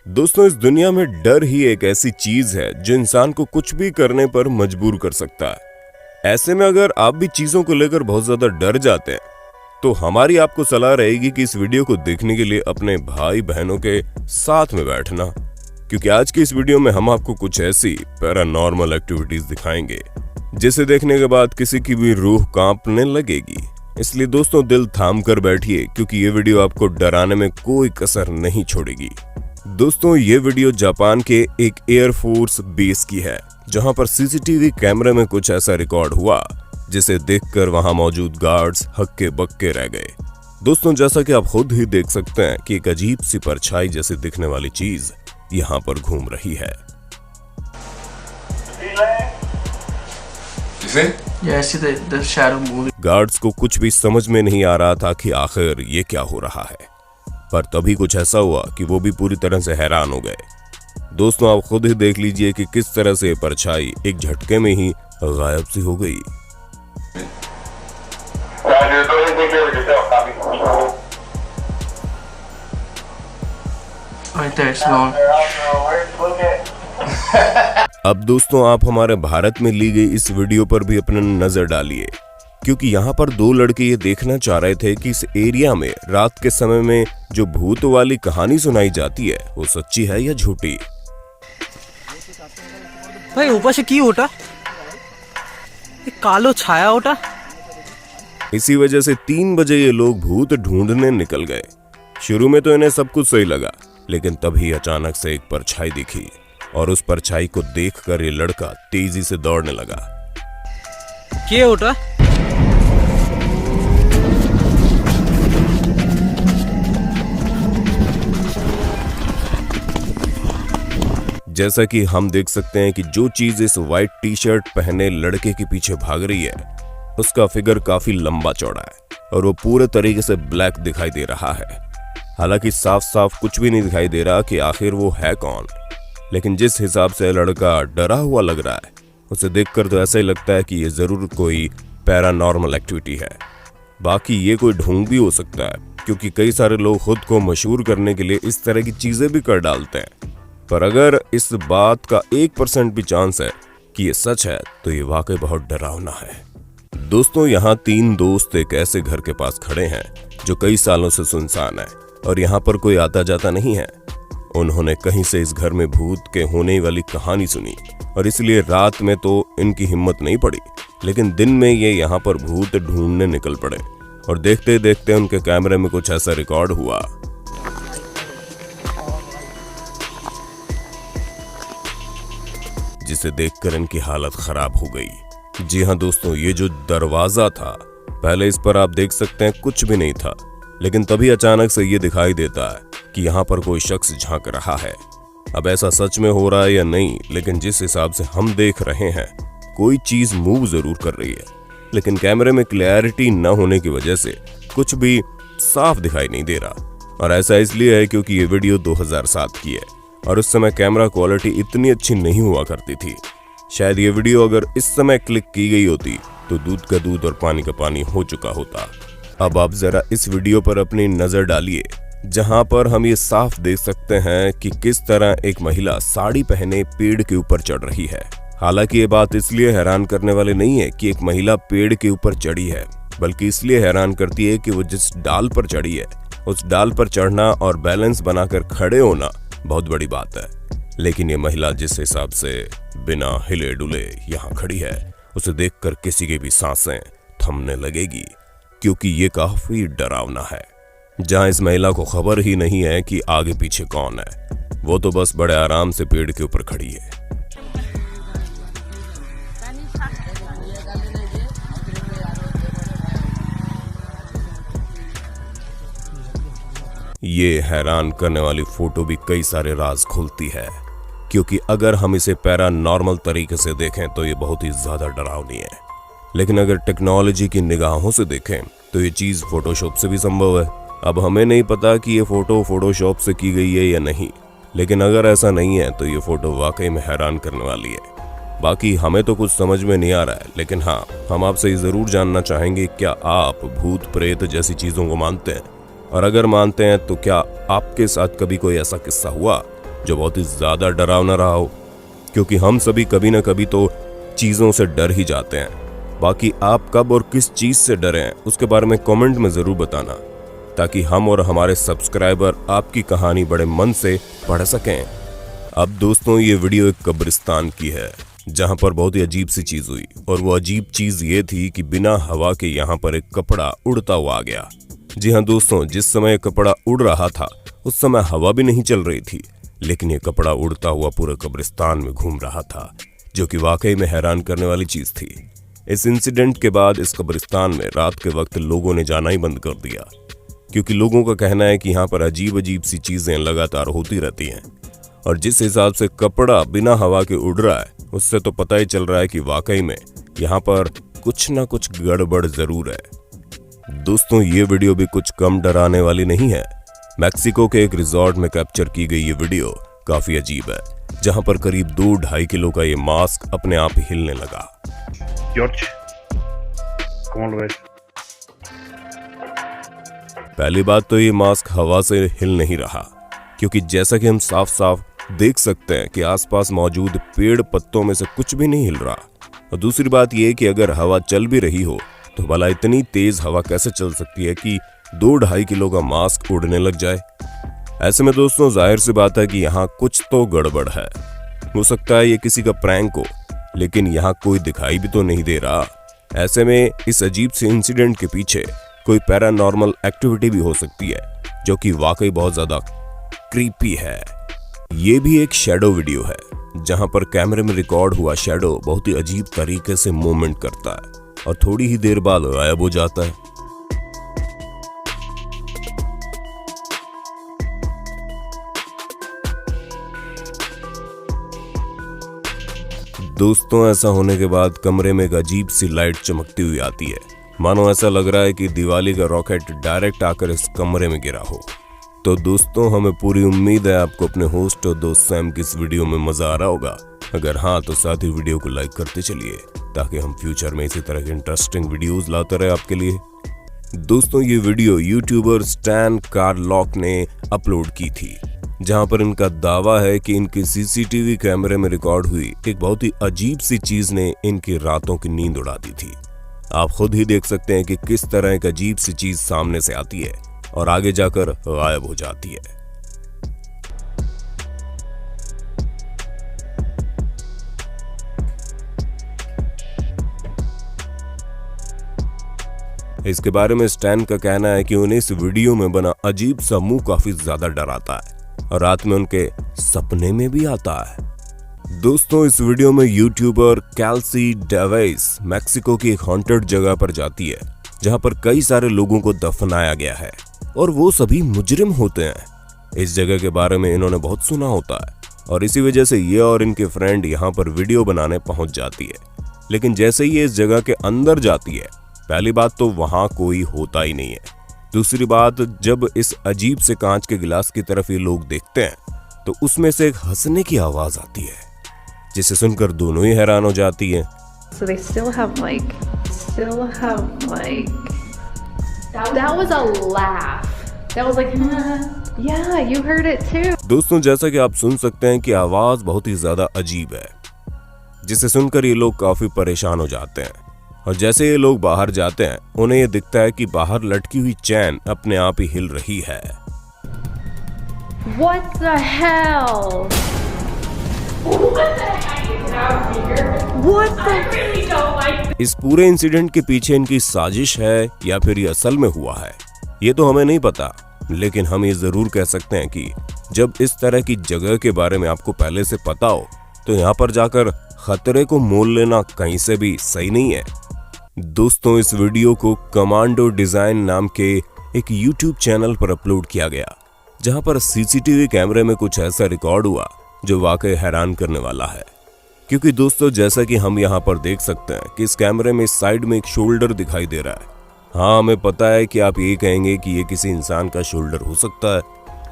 दोस्तों, इस दुनिया में डर ही एक ऐसी चीज है जो इंसान को कुछ भी करने पर मजबूर कर सकता है। ऐसे में अगर आप भी चीजों को लेकर बहुत ज्यादा डर जाते हैं तो हमारी आपको सलाह रहेगी कि इस वीडियो को देखने के लिए अपने भाई बहनों के साथ में बैठना, क्योंकि आज की इस वीडियो में हम आपको कुछ ऐसी पैरानॉर्मल एक्टिविटीज दिखाएंगे जिसे देखने के बाद किसी की भी रूह कांपने लगेगी। इसलिए दोस्तों, दिल थाम कर बैठिए क्योंकि ये वीडियो आपको डराने में कोई कसर नहीं छोड़ेगी। दोस्तों, ये वीडियो जापान के एक एयरफोर्स बेस की है जहां पर सीसीटीवी कैमरे में कुछ ऐसा रिकॉर्ड हुआ जिसे देखकर वहां मौजूद गार्ड्स हक्के बक्के रह गए। दोस्तों, जैसा कि आप खुद ही देख सकते हैं कि एक अजीब सी परछाई जैसे दिखने वाली चीज यहां पर घूम रही है। गार्ड्स को कुछ भी समझ में नहीं आ रहा था कि आखिर ये क्या हो रहा है, पर तभी कुछ ऐसा हुआ कि वो भी पूरी तरह से हैरान हो गए। दोस्तों, आप खुद ही देख लीजिए कि किस तरह से परछाई एक झटके में ही गायब सी हो गई। अब दोस्तों, आप हमारे भारत में ली गई इस वीडियो पर भी अपनी नजर डालिए, क्योंकि यहाँ पर दो लड़के ये देखना चाह रहे थे कि इस एरिया में रात के समय में जो भूत वाली कहानी सुनाई जाती है वो सच्ची है या झूठी। भाई ऊपर से की ओटा कालो छाया ओटा। इसी वजह से 3 बजे ये लोग भूत ढूंढने निकल गए। शुरू में तो इन्हें सब कुछ सही लगा, लेकिन तभी अचानक से एक परछाई दिखी और उस परछाई को देखकर ये लड़का तेजी से दौड़ने लगा। के ओटा? जैसा कि हम देख सकते हैं कि जो चीज इस व्हाइट टी शर्ट पहने लड़के के पीछे भाग रही है उसका फिगर काफी लंबा चौड़ा है और वो पूरे तरीके से ब्लैक दिखाई दे रहा है। हालांकि साफ साफ कुछ भी नहीं दिखाई दे रहा कि आखिर वो है कौन, लेकिन जिस हिसाब से लड़का डरा हुआ लग रहा है उसे देखकर तो ऐसा ही लगता है कि ये जरूर कोई पैरानॉर्मल एक्टिविटी है। बाकी ये कोई ढोंग भी हो सकता है, क्योंकि कई सारे लोग खुद को मशहूर करने के लिए इस तरह की चीजें भी कर डालते हैं। पर अगर इस बात का 1% भी चांस है कि ये सच है तो ये वाकई बहुत डरावना है। दोस्तों, यहाँ 3 दोस्त एक ऐसे घर के पास खड़े हैं जो कई सालों से सुनसान है और यहाँ पर कोई आता जाता नहीं है। उन्होंने कहीं से इस घर में भूत के होने वाली कहानी सुनी और इसलिए रात में तो इनकी हिम्मत नहीं पड़ी, लेकिन दिन में ये यहाँ पर भूत ढूंढने निकल पड़े और देखते देखते उनके कैमरे में कुछ ऐसा रिकॉर्ड हुआ जिसे देखकर इनकी हालत खराब हो गई। जी हाँ दोस्तों, ये जो दरवाजा था पहले इस पर आप देख सकते हैं कुछ भी नहीं था, लेकिन तभी अचानक से ये दिखाई देता है कि यहाँ पर कोई शख्स झांक रहा है। अब ऐसा सच में हो रहा है या नहीं, लेकिन जिस हिसाब से हम देख रहे हैं कोई चीज मूव जरूर कर रही है, लेकिन कैमरे में क्लैरिटी न होने की वजह से कुछ भी साफ दिखाई नहीं दे रहा। और ऐसा इसलिए है क्योंकि ये वीडियो 2007 की है और उस समय कैमरा क्वालिटी इतनी अच्छी नहीं हुआ करती थी। शायद ये वीडियो अगर इस समय क्लिक की गई होती तो दूध का दूध और पानी का पानी हो चुका होता। अब आप जरा इस वीडियो पर अपनी नजर डालिए, जहां पर हम ये साफ देख सकते हैं कि किस तरह एक महिला साड़ी पहने पेड़ के ऊपर चढ़ रही है। हालांकि ये बात इसलिए हैरान करने वाली नहीं है कि एक महिला पेड़ के ऊपर चढ़ी है, बल्कि इसलिए हैरान करती है कि वो जिस डाल पर चढ़ी है उस डाल पर चढ़ना और बैलेंस बनाकर खड़े होना बहुत बड़ी बात है। लेकिन ये महिला जिस हिसाब से बिना हिले डुले यहाँ खड़ी है उसे देखकर किसी की भी सांसें थमने लगेगी, क्योंकि ये काफी डरावना है। जहां इस महिला को खबर ही नहीं है कि आगे पीछे कौन है, वो तो बस बड़े आराम से पेड़ के ऊपर खड़ी है। ये हैरान करने वाली फोटो भी कई सारे राज खोलती है, क्योंकि अगर हम इसे पैरानॉर्मल तरीके से देखें तो ये बहुत ही ज्यादा डरावनी है, लेकिन अगर टेक्नोलॉजी की निगाहों से देखें तो ये चीज फोटोशॉप से भी संभव है। अब हमें नहीं पता कि ये फोटो फोटोशॉप से की गई है या नहीं, लेकिन अगर ऐसा नहीं है तो ये फोटो वाकई में हैरान करने वाली है। बाकी हमें तो कुछ समझ में नहीं आ रहा है, लेकिन हाँ, हम आपसे जरूर जानना चाहेंगे, क्या आप भूत प्रेत जैसी चीजों को मानते हैं? और अगर मानते हैं तो क्या आपके साथ कभी कोई ऐसा किस्सा हुआ जो बहुत ही ज्यादा डरावना रहा हो, क्योंकि हम सभी कभी ना कभी तो चीजों से डर ही जाते हैं। बाकी आप कब और किस चीज से डरे हैं उसके बारे में कमेंट में जरूर बताना, ताकि हम और हमारे सब्सक्राइबर आपकी कहानी बड़े मन से पढ़ सकें। अब दोस्तों ये वीडियो एक कब्रिस्तान की है, जहां पर बहुत ही अजीब सी चीज हुई, और वो अजीब चीज ये थी कि बिना हवा के यहाँ पर एक कपड़ा उड़ता हुआ आ गया। जी हाँ दोस्तों, जिस समय कपड़ा उड़ रहा था उस समय हवा भी नहीं चल रही थी, लेकिन ये कपड़ा उड़ता हुआ पूरे कब्रिस्तान में घूम रहा था, जो कि वाकई में हैरान करने वाली चीज थी। इस इंसिडेंट के बाद इस कब्रिस्तान में रात के वक्त लोगों ने जाना ही बंद कर दिया, क्योंकि लोगों का कहना है कि यहाँ पर अजीब अजीब सी चीजें लगातार होती रहती हैं। और जिस हिसाब से कपड़ा बिना हवा के उड़ रहा है, उससे तो पता ही चल रहा है कि वाकई में यहाँ पर कुछ ना कुछ गड़बड़ जरूर है। दोस्तों ये वीडियो भी कुछ कम डराने वाली नहीं है। मैक्सिको के एक रिजॉर्ट में कैप्चर की गई ये वीडियो काफी अजीब है, जहां पर करीब 2-2.5 किलो का ये मास्क अपने आप ही हिलने लगा। George, ¿cómo lo ves? पहली बात तो ये मास्क हवा से हिल नहीं रहा, क्योंकि जैसा कि हम साफ साफ देख सकते हैं कि आसपास मौजूद पेड़ पत्तों में से कुछ भी नहीं हिल रहा। और दूसरी बात यह कि अगर हवा चल भी रही हो तो भला इतनी तेज हवा कैसे चल सकती है कि 2-2.5 किलो का मास्क उड़ने लग जाए। ऐसे में दोस्तों जाहिर सी बात है कि यहाँ कुछ तो गड़बड़ है। हो सकता है ये किसी का प्रैंक हो, लेकिन यहाँ कोई दिखाई भी तो नहीं दे रहा। ऐसे में इस अजीब से इंसिडेंट के पीछे कोई पैरानॉर्मल एक्टिविटी भी हो सकती है, जो कि वाकई बहुत ज्यादा क्रीपी है। ये भी एक शैडो वीडियो है, जहां पर कैमरे में रिकॉर्ड हुआ शैडो बहुत ही अजीब तरीके से मूवमेंट करता है और थोड़ी ही देर बाद गायब हो जाता है। दोस्तों ऐसा होने के बाद कमरे में एक अजीब सी लाइट चमकती हुई आती है, मानो ऐसा लग रहा है कि दिवाली का रॉकेट डायरेक्ट आकर इस कमरे में गिरा हो। तो दोस्तों हमें पूरी उम्मीद है आपको अपने होस्ट और दोस्त सैम की इस वीडियो में मजा आ रहा होगा। अगर हाँ तो साथ ही वीडियो को लाइक करते चलिए, ताकि हम फ्यूचर में इसी तरह के इंटरेस्टिंग वीडियोस लाते रहे आपके लिए। दोस्तों ये वीडियो यूट्यूबर स्टैन कार्लॉक ने अपलोड की थी, जहां पर इनका दावा है कि इनके सीसीटीवी कैमरे में रिकॉर्ड हुई एक बहुत ही अजीब सी चीज ने इनकी रातों की नींद उड़ा दी थी। आप खुद ही देख सकते हैं कि किस तरह एक अजीब सी चीज सामने से आती है और आगे जाकर गायब हो जाती है। इसके बारे में स्टैन का कहना है कि उन्हें इस वीडियो में बना अजीब सा मुंह काफी ज्यादा डराता है और रात में उनके सपने में भी आता है। दोस्तों इस वीडियो में यूट्यूबर कैल्सी डेवेस मैक्सिको की एक हॉन्टेड जगह पर जाती है, जहां पर कई सारे लोगों को दफनाया गया है और वो सभी मुजरिम होते हैं। इस जगह के बारे में इन्होंने बहुत सुना होता है और इसी वजह से ये और इनके फ्रेंड यहाँ पर वीडियो बनाने पहुंच जाती है। लेकिन जैसे ही ये इस जगह के अंदर जाती है, पहली बात तो वहां कोई होता ही नहीं है। दूसरी बात, जब इस अजीब से कांच के गिलास की तरफ ये लोग देखते हैं तो उसमें से एक हंसने की आवाज आती है, जिसे सुनकर दोनों ही हैरान हो जाती है। So they still have like that was a laugh. That was like yeah, you heard it too. दोस्तों जैसा कि आप सुन सकते हैं कि आवाज बहुत ही ज्यादा अजीब है, जिसे सुनकर ये लोग काफी परेशान हो जाते हैं। और जैसे ये लोग बाहर जाते हैं, उन्हें ये दिखता है कि बाहर लटकी हुई चैन अपने आप ही हिल रही है। What the hell? What the? I really don't like. इस पूरे इंसिडेंट के पीछे इनकी साजिश है या फिर ये असल में हुआ है, ये तो हमें नहीं पता। लेकिन हम ये जरूर कह सकते हैं कि जब इस तरह की जगह के बारे में आपको पहले से पता हो, तो यहाँ पर जाकर खतरे को मोल लेना कहीं से भी सही नहीं है। दोस्तों इस वीडियो को कमांडो डिजाइन नाम के एक यूट्यूब चैनल पर अपलोड किया गया, जहां पर सीसीटीवी कैमरे में कुछ ऐसा रिकॉर्ड हुआ जो वाकई हैरान करने वाला है। क्योंकि दोस्तों जैसा कि हम यहाँ पर देख सकते हैं कि इस कैमरे में साइड में एक शोल्डर दिखाई दे रहा है। हाँ हमें पता है कि आप ये कहेंगे कि ये किसी इंसान का शोल्डर हो सकता है,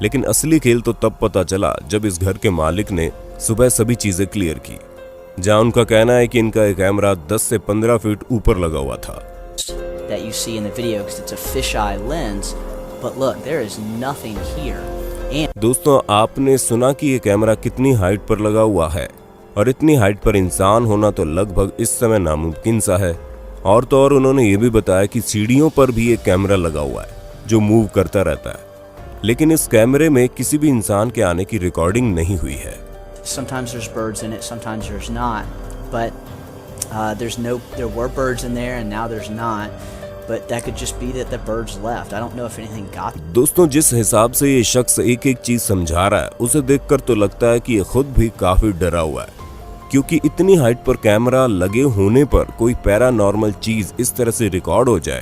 लेकिन असली खेल तो तब पता चला जब इस घर के मालिक ने सुबह सभी चीजें क्लियर की, जहां उनका कहना है कि इनका कैमरा 10 से 15 फीट ऊपर लगा हुआ था। That you see in the video because it's a fisheye lens, but look, there is nothing here. And दोस्तों आपने सुना कि ये कैमरा कितनी हाइट पर लगा हुआ है और इतनी हाइट पर इंसान होना तो लगभग इस समय नामुमकिन सा है। और तो और उन्होंने ये भी बताया कि सीढ़ियों पर भी एक कैमरा लगा हुआ है जो मूव करता रहता है, लेकिन इस कैमरे में किसी भी इंसान के आने की रिकॉर्डिंग नहीं हुई है। sometimes there's birds in it, sometimes there's not. But there were birds in there and now there's not. But that could just be that the birds left. I don't know if anything got. दोस्तों जिस हिसाब से ये शख्स एक एक चीज समझा रहा है उसे देखकर तो लगता है कि ये खुद भी काफी डरा हुआ है, क्योंकि इतनी हाइट पर कैमरा लगे होने पर कोई पैरानॉर्मल चीज इस तरह से रिकॉर्ड हो जाए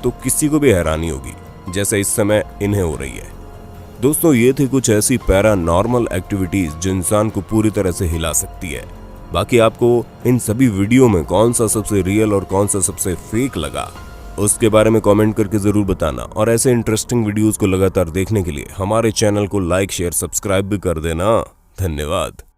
तो किसी को भी हैरानी होगी, जैसे इस समय इन्हें हो रही है। दोस्तों ये थी कुछ ऐसी पैरानॉर्मल एक्टिविटीज जो इंसान को पूरी तरह से हिला सकती है। बाकी आपको इन सभी वीडियो में कौन सा सबसे रियल और कौन सा सबसे फेक लगा उसके बारे में कमेंट करके जरूर बताना, और ऐसे इंटरेस्टिंग वीडियोस को लगातार देखने के लिए हमारे चैनल को लाइक शेयर सब्सक्राइब भी कर देना। धन्यवाद।